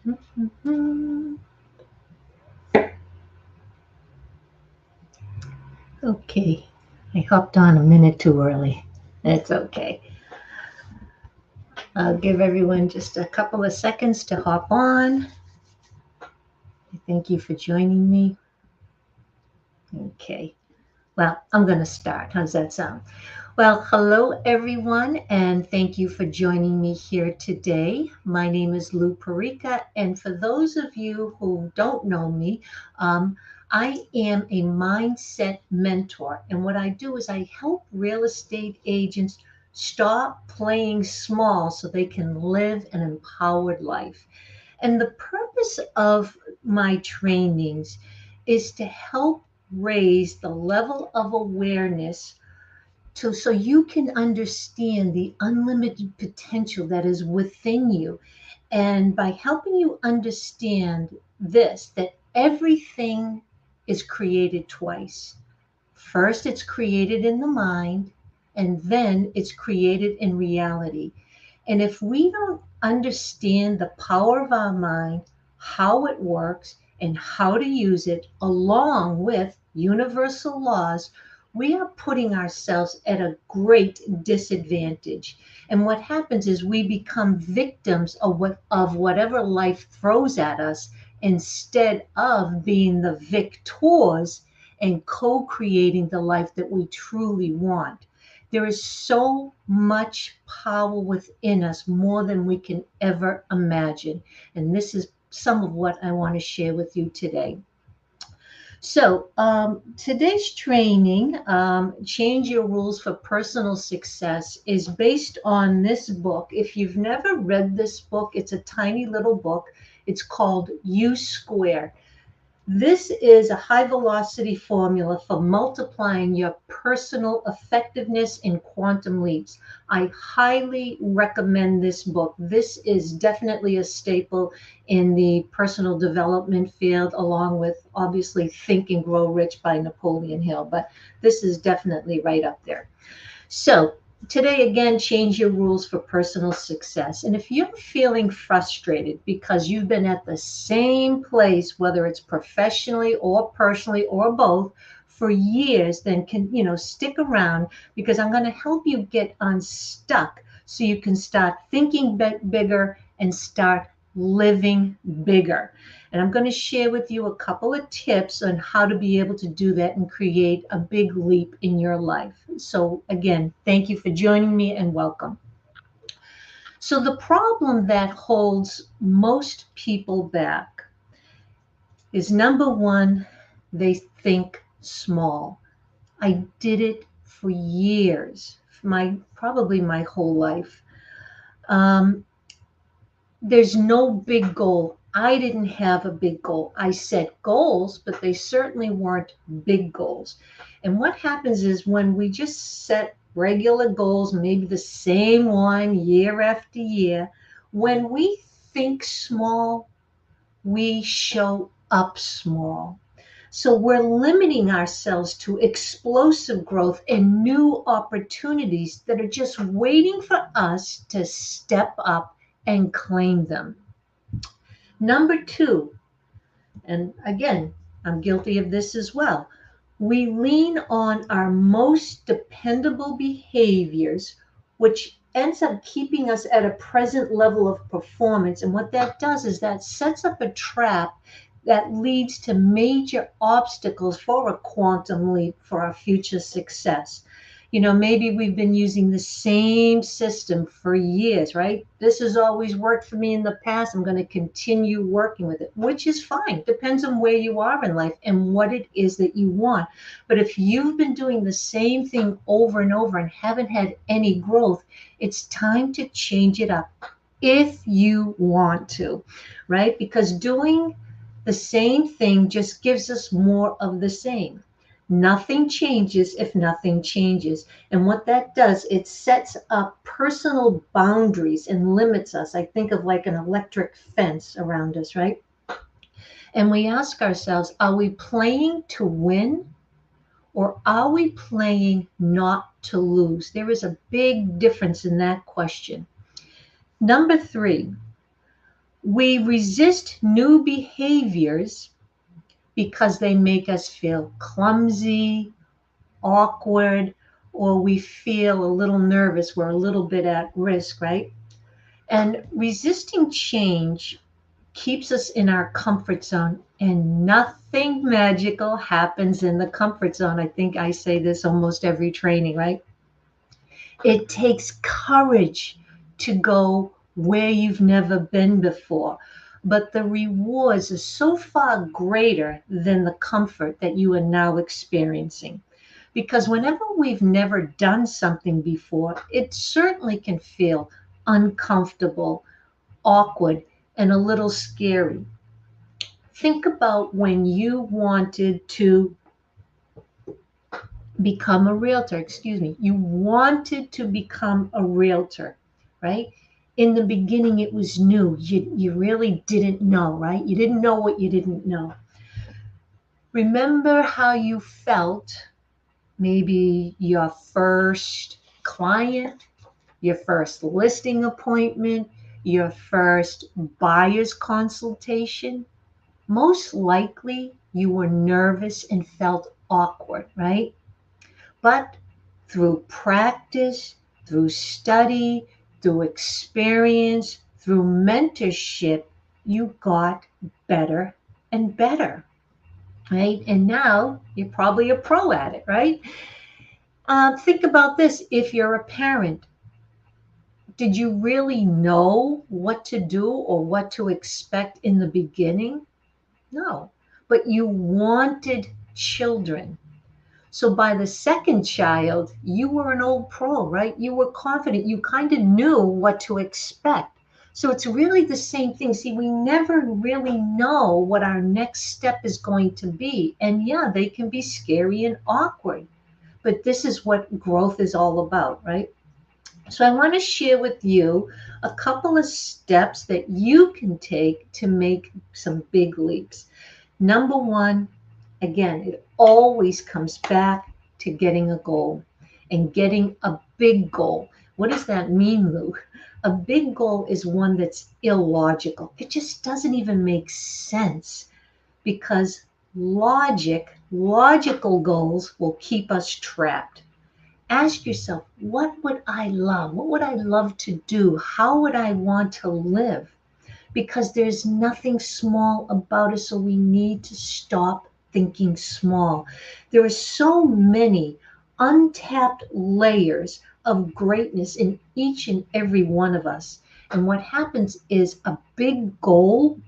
Okay, I hopped on a minute too early. That's okay. I'll give everyone just a couple of seconds to hop on. Thank you for joining me. Okay, well, I'm going to start. How's that sound? Well, hello everyone, and thank you for joining me here today. My name is Lou Perica, and for those of you who don't know me, I am a mindset mentor. And what I do is I help real estate agents stop playing small so they can live an empowered life. And the purpose of my trainings is to help raise the level of awareness so you can understand the unlimited potential that is within you. And by helping you understand this, that everything is created twice. First, it's created in the mind, and then it's created in reality. And if we don't understand the power of our mind, how it works, and how to use it, along with universal laws, we are putting ourselves at a great disadvantage. And what happens is we become victims of whatever life throws at us instead of being the victors and co-creating the life that we truly want. There is so much power within us, more than we can ever imagine. And this is some of what I want to share with you today. So, today's training, Change Your Rules for Personal Success, is based on this book. If you've never read this book, it's a tiny little book. It's called U Square. This is a high velocity formula for multiplying your personal effectiveness in quantum leaps. I highly recommend this book. This is definitely a staple in the personal development field, along with obviously Think and Grow Rich by Napoleon Hill, but this is definitely right up there. So, today again, change your rules for personal success. And if you're feeling frustrated because you've been at the same place, whether it's professionally or personally or both, for years, then stick around, because I'm going to help you get unstuck so you can start thinking bigger and start living bigger. And I'm going to share with you a couple of tips on how to be able to do that and create a big leap in your life. So, again, thank you for joining me and welcome. So, the problem that holds most people back is, number one, they think small. I did it for years, probably my whole life. Um, there's no big goal. I didn't have a big goal. I set goals, but they certainly weren't big goals. And what happens is when we just set regular goals, maybe the same one year after year, when we think small, we show up small. So we're limiting ourselves to explosive growth and new opportunities that are just waiting for us to step up and claim them. Number two, and again, I'm guilty of this as well, we lean on our most dependable behaviors, which ends up keeping us at a present level of performance. And what that does is that sets up a trap that leads to major obstacles for a quantum leap for our future success. Maybe we've been using the same system for years, right? This has always worked for me in the past. I'm going to continue working with it, which is fine. Depends on where you are in life and what it is that you want. But if you've been doing the same thing over and over and haven't had any growth, it's time to change it up if you want to, right? Because doing the same thing just gives us more of the same. Nothing changes if nothing changes. And what that does, it sets up personal boundaries and limits us. I think of like an electric fence around us, right? And we ask ourselves, are we playing to win, or are we playing not to lose? There is a big difference in that question. Number three, We resist new behaviors because they make us feel clumsy, awkward, or we feel a little nervous. We're a little bit at risk, right? And resisting change keeps us in our comfort zone, and nothing magical happens in the comfort zone. I think I say this almost every training, right? It takes courage to go where you've never been before. But the rewards are so far greater than the comfort that you are now experiencing. Because whenever we've never done something before, it certainly can feel uncomfortable, awkward, and a little scary. Think about when you wanted to become a realtor, excuse me. You wanted to become a realtor, right? In the beginning, it was new. You really didn't know, right? You didn't know what you didn't know. Remember how you felt maybe your first client, your first listing appointment, your first buyer's consultation? Most likely you were nervous and felt awkward, right? But through practice, through study, through experience, through mentorship, you got better and better, right? And now you're probably a pro at it, right? Think about this. If you're a parent, did you really know what to do or what to expect in the beginning? No, but you wanted children. So by the second child, you were an old pro, right? You were confident. You kind of knew what to expect. So it's really the same thing. See, we never really know what our next step is going to be. And yeah, they can be scary and awkward. But this is what growth is all about, right? So I want to share with you a couple of steps that you can take to make some big leaps. Number one, again, it always comes back to getting a goal and getting a big goal. What does that mean, Lou? A big goal is one that's illogical. It just doesn't even make sense because logical goals will keep us trapped. Ask yourself, what would I love? What would I love to do? How would I want to live? Because there's nothing small about it, so we need to stop thinking small. There are so many untapped layers of greatness in each and every one of us. And what happens is a big goal,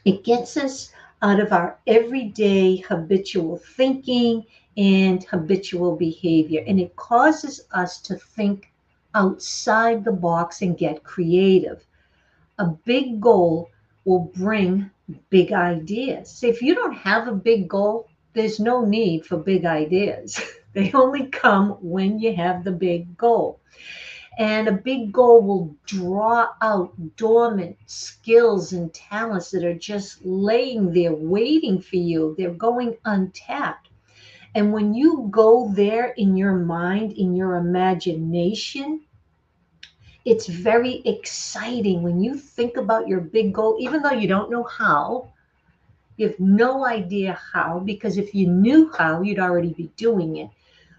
it gets us out of our everyday habitual thinking and habitual behavior. And it causes us to think outside the box and get creative. A big goal will bring big ideas. So if you don't have a big goal, there's no need for big ideas. They only come when you have the big goal. And a big goal will draw out dormant skills and talents that are just laying there waiting for you. They're going untapped. And when you go there in your mind, in your imagination, it's very exciting when you think about your big goal, even though you don't know how. You have no idea how, because if you knew how, you'd already be doing it.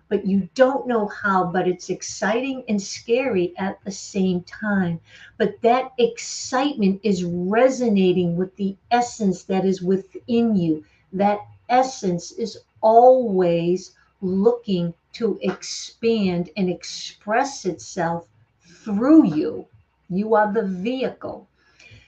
But you don't know how, but it's exciting and scary at the same time. But that excitement is resonating with the essence that is within you. That essence is always looking to expand and express itself through you. You are the vehicle.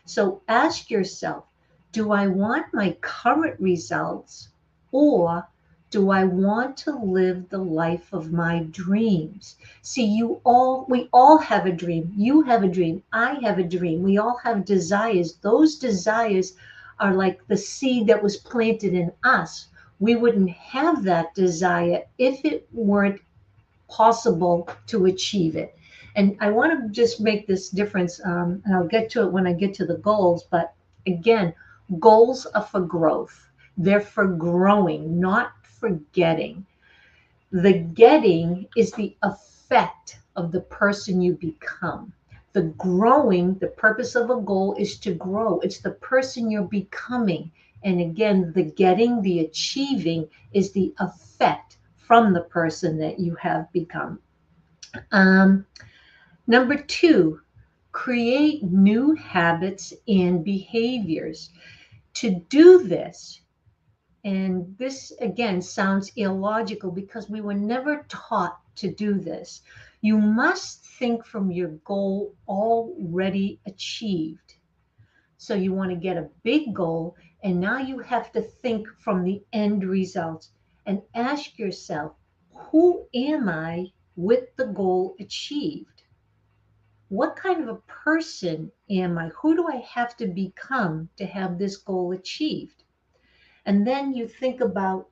So ask yourself, do I want my current results, or do I want to live the life of my dreams? See, we all have a dream. You have a dream. I have a dream. We all have desires. Those desires are like the seed that was planted in us. We wouldn't have that desire if it weren't possible to achieve it. And I want to just make this difference, and I'll get to it when I get to the goals. But again, goals are for growth, they're for growing, not for getting. The getting is the effect of the person you become. The growing, the purpose of a goal is to grow. It's the person you're becoming. And again, the getting, the achieving is the effect from the person that you have become. Um, Number two, create new habits and behaviors. To do this, and this again sounds illogical because we were never taught to do this, you must think from your goal already achieved. So you want to get a big goal, and now you have to think from the end result and ask yourself, who am I with the goal achieved? What kind of a person am I? Who do I have to become to have this goal achieved? And then you think about,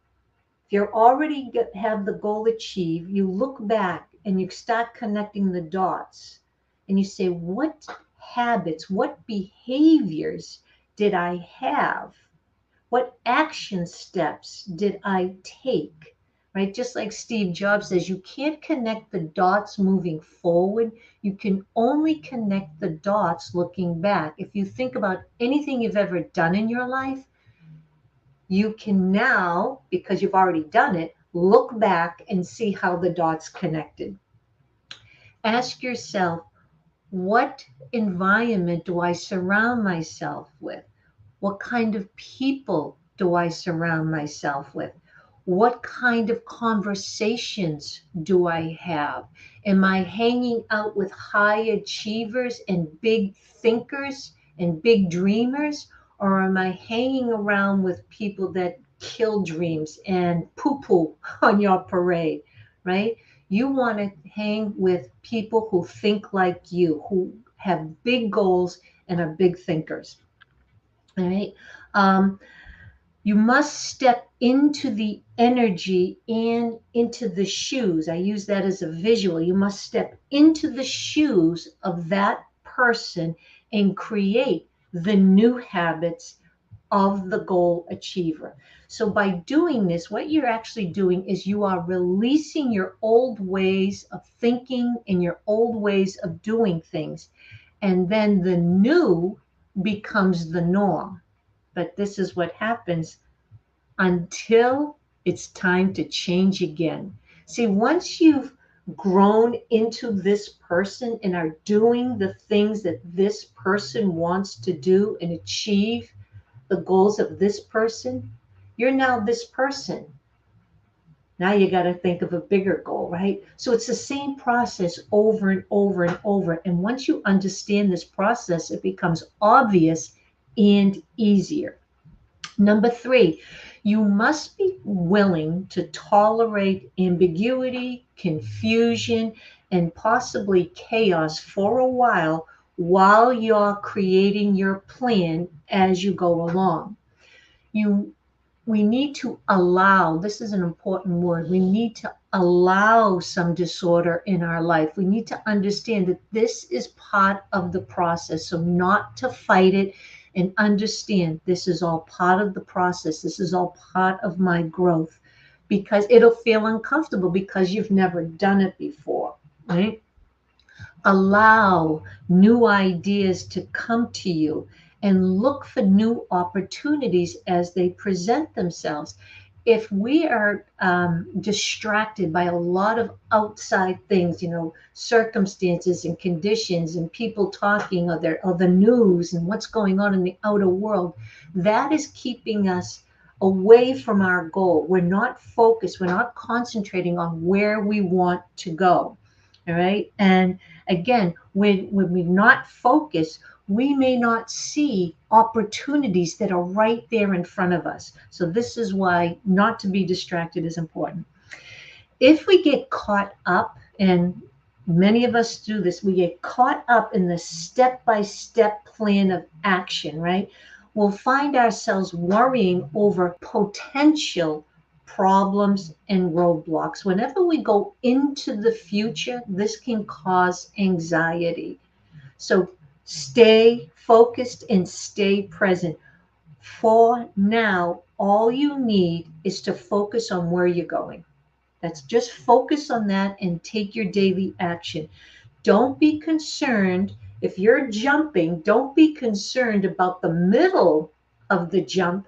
if you're already have the goal achieved, you look back and you start connecting the dots and you say, what habits, what behaviors did I have? What action steps did I take? Right? Just like Steve Jobs says, you can't connect the dots moving forward. You can only connect the dots looking back. If you think about anything you've ever done in your life, you can now, because you've already done it, look back and see how the dots connected. Ask yourself, what environment do I surround myself with? What kind of people do I surround myself with? What kind of conversations do I have? Am I hanging out with high achievers and big thinkers and big dreamers? Or am I hanging around with people that kill dreams and poo poo on your parade, right? You want to hang with people who think like you, who have big goals and are big thinkers. All right. Um, you must step into the energy and into the shoes. I use that as a visual. You must step into the shoes of that person and create the new habits of the goal achiever. So by doing this, what you're actually doing is you are releasing your old ways of thinking and your old ways of doing things. And then the new becomes the norm. But this is what happens until it's time to change again. See, once you've grown into this person and are doing the things that this person wants to do and achieve the goals of this person, you're now this person. Now you got to think of a bigger goal, right? So it's the same process over and over and over. And once you understand this process, it becomes obvious and easier. Number three, you must be willing to tolerate ambiguity, confusion, and possibly chaos for a while you're creating your plan as you go along. You we need to allow, this is an important word, we need to allow some disorder in our life. We need to understand that this is part of the process. So not to fight it, and understand this is all part of the process. This is all part of my growth, because it'll feel uncomfortable because you've never done it before, right? Allow new ideas to come to you and look for new opportunities as they present themselves. If we are distracted by a lot of outside things, circumstances and conditions and people talking, or the news and what's going on in the outer world, that is keeping us away from our goal. We're not focused. We're not concentrating on where we want to go. All right. And again, when we're not focused, we may not see opportunities that are right there in front of us. So this is why not to be distracted is important. If we get caught up, and many of us do this, we get caught up in the step-by-step plan of action, right? We'll find ourselves worrying over potential problems and roadblocks. Whenever we go into the future, this can cause anxiety. So stay focused and stay present. For now, all you need is to focus on where you're going. That's just focus on that and take your daily action. Don't be concerned If you're jumping, don't be concerned about the middle of the jump.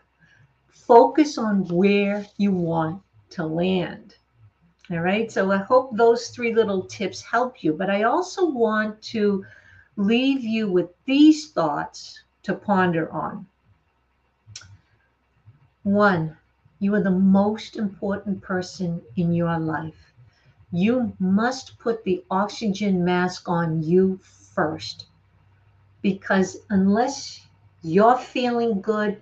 Focus on where you want to land. All right. So I hope those three little tips help you. But I also want to leave you with these thoughts to ponder on. One, you are the most important person in your life. You must put the oxygen mask on you first, because unless you're feeling good,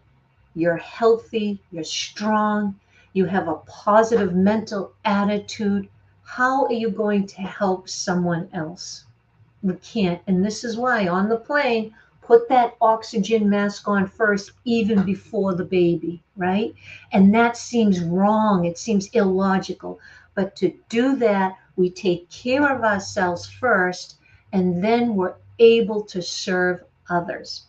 you're healthy, you're strong, you have a positive mental attitude, how are you going to help someone else? We can't. And this is why on the plane, put that oxygen mask on first, even before the baby, right? And that seems wrong. It seems illogical. But to do that, we take care of ourselves first, and then we're able to serve others.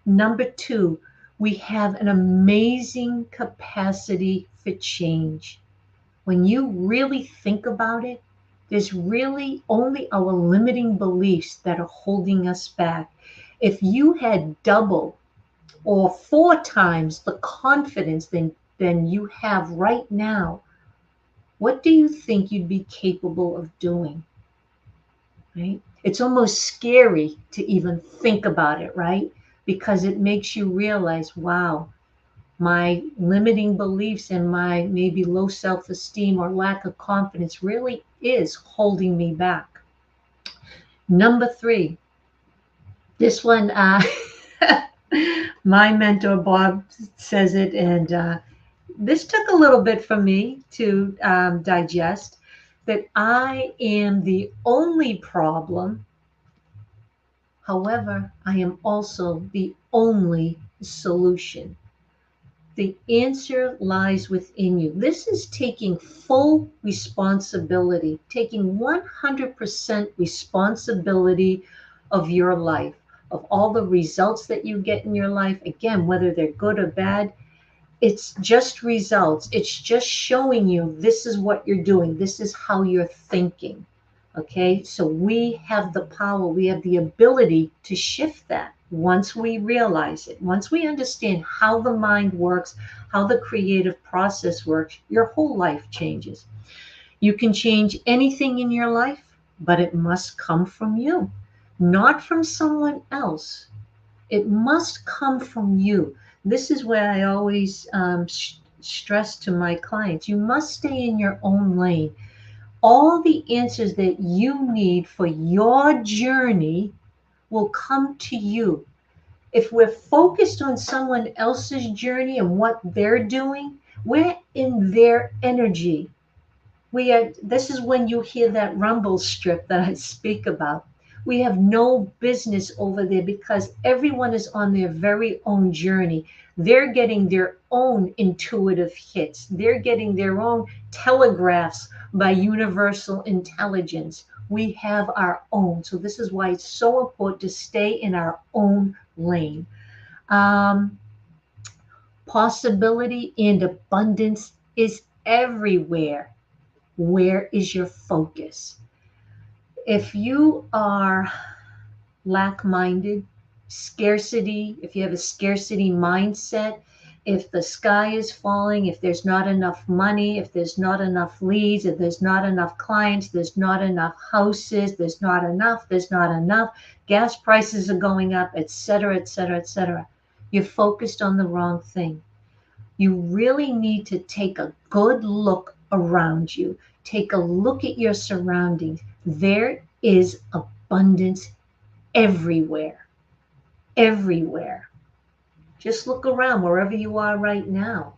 Number two, we have an amazing capacity for change. When you really think about it, there's really only our limiting beliefs that are holding us back. If you had double or four times the confidence than you have right now, what do you think you'd be capable of doing? Right? It's almost scary to even think about it, right? Because it makes you realize, wow, my limiting beliefs and my maybe low self esteem or lack of confidence really is holding me back. Number three, this one, my mentor Bob says it, and this took a little bit for me to digest, that I am the only problem. However, I am also the only solution. The answer lies within you. This is taking full responsibility, taking 100% responsibility of your life, of all the results that you get in your life. Again, whether they're good or bad, it's just results. It's just showing you this is what you're doing, this is how you're thinking. Okay, so we have the power, we have the ability to shift that once we realize it. Once we understand how the mind works, how the creative process works, your whole life changes. You can change anything in your life, but it must come from you, not from someone else. It must come from you. This is where I always stress to my clients, you must stay in your own lane. All the answers that you need for your journey will come to you. If we're focused on someone else's journey and what they're doing, we're in their energy. This is when you hear that rumble strip that I speak about. We have no business over there because everyone is on their very own journey. They're getting their own intuitive hits. They're getting their own telegraphs by universal intelligence. We have our own. So this is why it's so important to stay in our own lane. Um, Possibility and abundance is everywhere. Where is your focus? If you are lack minded, scarcity, if you have a scarcity mindset, if the sky is falling, if there's not enough money, if there's not enough leads, if there's not enough clients, there's not enough houses, there's not enough, gas prices are going up, etc., etc., etc. You're focused on the wrong thing. You really need to take a good look around you. Take a look at your surroundings. There is abundance everywhere, everywhere. Just look around wherever you are right now.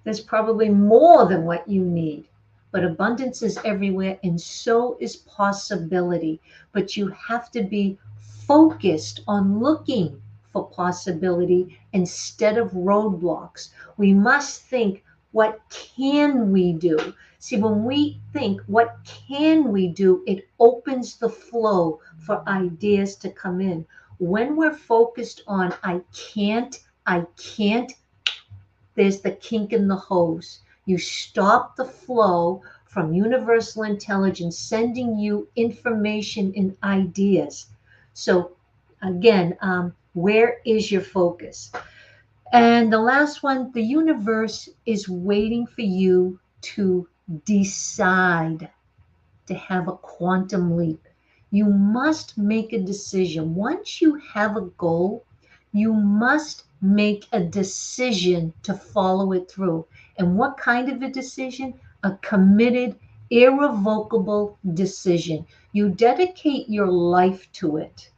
There's probably more than what you need, but abundance is everywhere, and so is possibility. But you have to be focused on looking for possibility instead of roadblocks. We must think, what can we do? See, when we think, what can we do, it opens the flow for ideas to come in. When we're focused on, I can't, there's the kink in the hose. You stop the flow from universal intelligence sending you information and ideas. So Again, where is your focus? And the last one, the universe is waiting for you to decide to have a quantum leap. You must make a decision. Once you have a goal, you must make a decision to follow it through. And what kind of a decision? A committed, irrevocable decision. You dedicate your life to it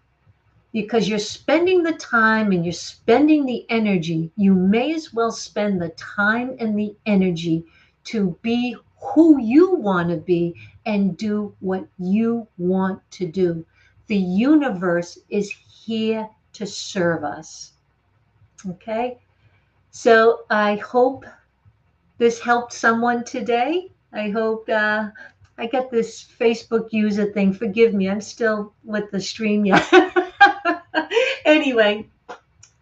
because you're spending the time and you're spending the energy. You may as well spend the time and the energy to be who you want to be and do what you want to do. The universe is here to serve us. Okay? So I hope this helped someone today. I hope I got this Facebook user thing. Forgive me, I'm still with the stream yet. Anyway,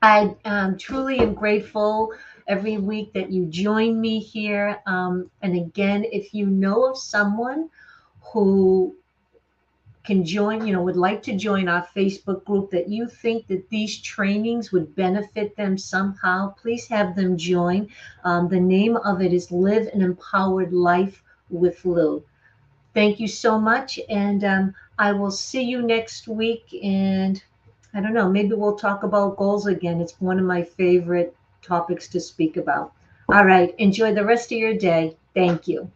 I truly am grateful every week that you join me here. And again, if you know of someone who can join, would like to join our Facebook group that you think that these trainings would benefit them somehow, please have them join. The name of it is Live an Empowered Life with Lou. Thank you so much. And I will see you next week. And I don't know, maybe we'll talk about goals again. It's one of my favorite topics to speak about. All right. Enjoy the rest of your day. Thank you.